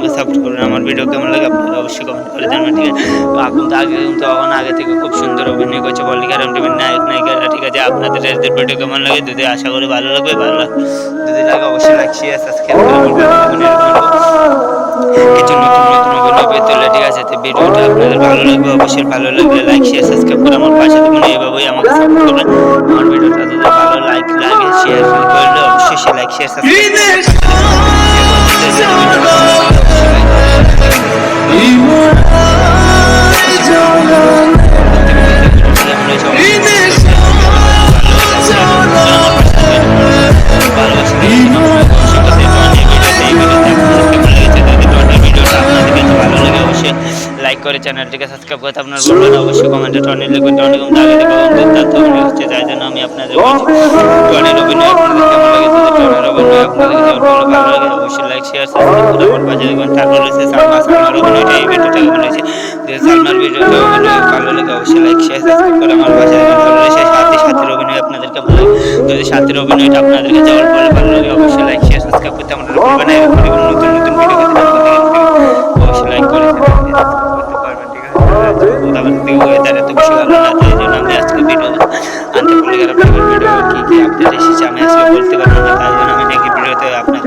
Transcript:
আমাকে সাপোর্ট করবেন। আমার ভিডিও কেমন লাগে আপনারা অবশ্যই কমেন্ট করে জানাবেন, ঠিক আছে। তো এখন তো আগে থেকে খুব সুন্দর অভিনয় করছে পলিটিক্যাল টিভির নায়ক নায়িকারা, ঠিক আছে। আপনাদের এদের ভিডিও কেমন লাগে যদি আশা করি ভালো লাগবে, যদি লাগে অবশ্যই লাইক শেয়ার সাবস্ক্রাইব করে আমার কিছু নতুন নতুন অভিনয় পেতে হলে, ঠিক আছে। তো ভিডিওটা আপনাদের ভালো লাগবে, অবশ্যই ভালো লাগলে লাইক শেয়ার সাবস্ক্রাইব করে আমার পাশে থাকবেন। এইভাবেই আমাকে সাপোর্ট করবেন। আমার ভিডিওটা যদি ভালো লাগে শেয়ার করলে অবশ্যই লাইক শেয়ার সাবস্ক্রাইব করে আমার পাশে লাইক করে চ্যানেলটিকে সাবস্ক্রাইব করতে আপনার বলবেন। অবশ্যই কমেন্টে টনি লিখবেন। টনি কম দাগে দেখো হচ্ছে, তাই জন্য আমি আপনাদের বলছি টনির অভিনয় আপনাদের কেমন লাগে। যদি টনির অভিনয় আপনাদের ভালো লাগে অবশ্যই লাইক শেয়ার সাবস্ক্রাইব করে আমার পাশে দেখবেন। তারপর রয়েছে সালমার অভিনয়টা, এই ভিডিওটা কেমন হয়েছে। যদি সালমার ভিডিওটা অভিনয় ভালো লাগে অবশ্যই লাইক শেয়ার সাবস্ক্রাইব করে আমার পাশে দেখবেন। তারপর রয়েছে সাথীর অভিনয় আপনাদের কেমন লাগে। যদি সাথীর অভিনয়টা আপনাদের কাছে অল্প ভালো লাগে অবশ্যই লাইক শেয়ার সাবস্ক্রাইব করতে আমরা বলবেন। নতুন নতুন ভিডিও অবশ্যই লাইক করে এত বেশি ভালো না, তাই জন্য আমি আজকে ভিডিও আনতে বলে গেলাম। ভিডিও কি আপডেট এসেছে আমি আজকে বলতে পারবো না, তাই জন্য আমি নাকি ভিডিওতে আপনাদের